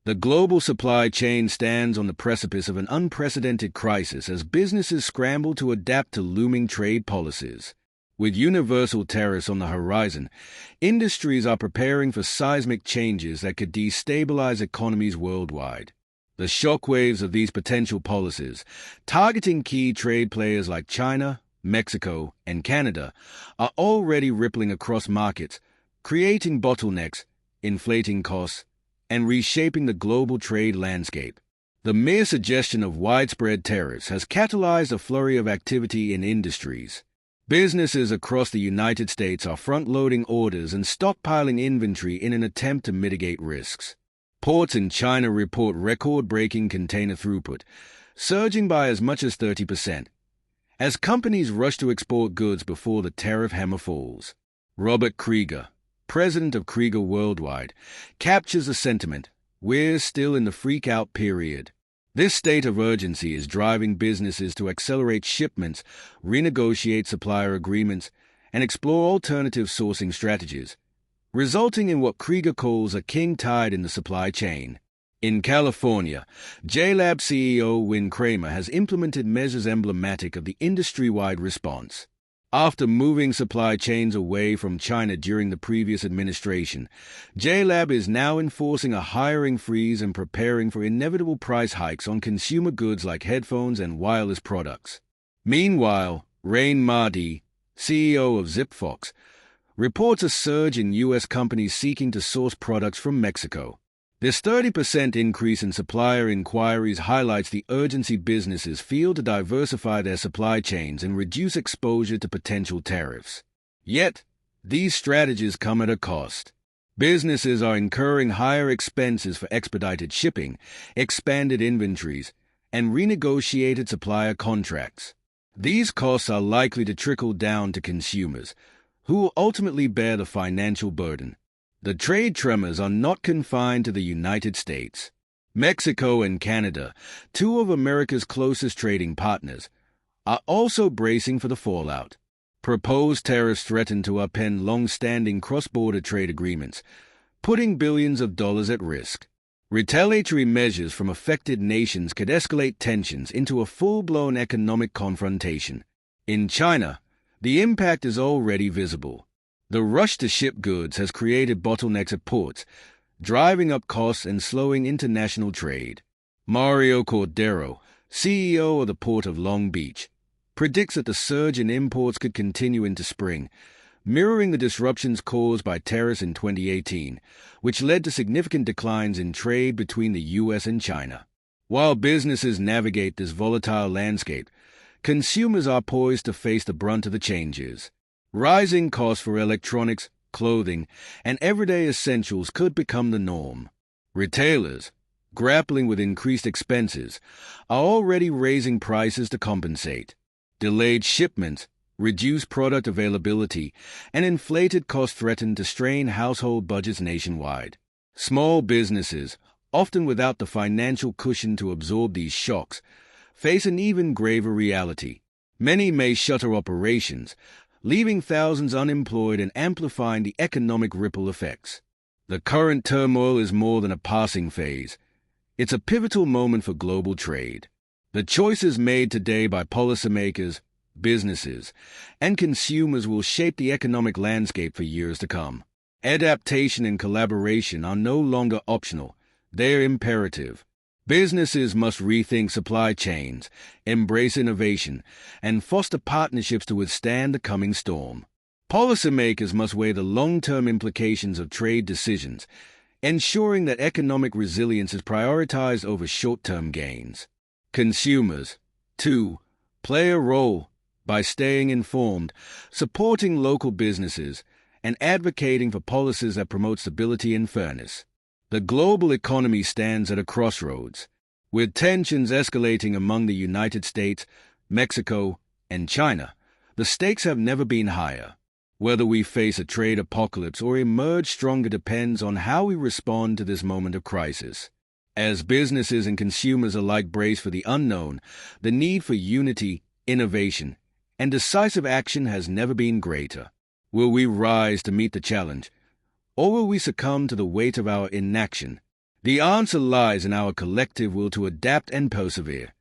The global supply chain stands on the precipice of an unprecedented crisis as businesses scramble to adapt to looming trade policies. With universal tariffs on the horizon, industries are preparing for seismic changes that could destabilize economies worldwide. The shockwaves of these potential policies, targeting key trade players like China, Mexico, and Canada, are already rippling across markets, creating bottlenecks, inflating costs, and reshaping the global trade landscape. The mere suggestion of widespread tariffs has catalyzed a flurry of activity in industries. Businesses across the United States are front-loading orders and stockpiling inventory in an attempt to mitigate risks. Ports in China report record-breaking container throughput, surging by as much as 30%, as companies rush to export goods before the tariff hammer falls. Robert Krieger, president of Krieger Worldwide, captures the sentiment: "We're still in the freak-out period." This state of urgency is driving businesses to accelerate shipments, renegotiate supplier agreements, and explore alternative sourcing strategies, resulting in what Krieger calls a king tide in the supply chain. In California, JLab CEO Win Kramer has implemented measures emblematic of the industry-wide response. After moving supply chains away from China during the previous administration, JLab is now enforcing a hiring freeze and preparing for inevitable price hikes on consumer goods like headphones and wireless products. Meanwhile, Rain Mahdi, CEO of ZipFox, reports a surge in U.S. companies seeking to source products from Mexico. This 30% increase in supplier inquiries highlights the urgency businesses feel to diversify their supply chains and reduce exposure to potential tariffs. Yet, these strategies come at a cost. Businesses are incurring higher expenses for expedited shipping, expanded inventories, and renegotiated supplier contracts. These costs are likely to trickle down to consumers, who will ultimately bear the financial burden. The trade tremors are not confined to the United States. Mexico and Canada, two of America's closest trading partners, are also bracing for the fallout. Proposed tariffs threaten to upend long-standing cross-border trade agreements, putting billions of dollars at risk. Retaliatory measures from affected nations could escalate tensions into a full-blown economic confrontation. In China, the impact is already visible. The rush to ship goods has created bottlenecks at ports, driving up costs and slowing international trade. Mario Cordero, CEO of the Port of Long Beach, predicts that the surge in imports could continue into spring, mirroring the disruptions caused by tariffs in 2018, which led to significant declines in trade between the U.S. and China. While businesses navigate this volatile landscape, consumers are poised to face the brunt of the changes. Rising costs for electronics, clothing, and everyday essentials could become the norm. Retailers, grappling with increased expenses, are already raising prices to compensate. Delayed shipments, reduced product availability, and inflated costs threaten to strain household budgets nationwide. Small businesses, often without the financial cushion to absorb these shocks, face an even graver reality. Many may shutter operations, leaving thousands unemployed and amplifying the economic ripple effects. The current turmoil is more than a passing phase. It's a pivotal moment for global trade. The choices made today by policymakers, businesses, and consumers will shape the economic landscape for years to come. Adaptation and collaboration are no longer optional. They're imperative. Businesses must rethink supply chains, embrace innovation, and foster partnerships to withstand the coming storm. Policymakers must weigh the long-term implications of trade decisions, ensuring that economic resilience is prioritized over short-term gains. Consumers, too, play a role by staying informed, supporting local businesses, and advocating for policies that promote stability and fairness. The global economy stands at a crossroads. With tensions escalating among the United States, Mexico, and China, the stakes have never been higher. Whether we face a trade apocalypse or emerge stronger depends on how we respond to this moment of crisis. As businesses and consumers alike brace for the unknown, the need for unity, innovation, and decisive action has never been greater. Will we rise to meet the challenge, or will we succumb to the weight of our inaction? The answer lies in our collective will to adapt and persevere.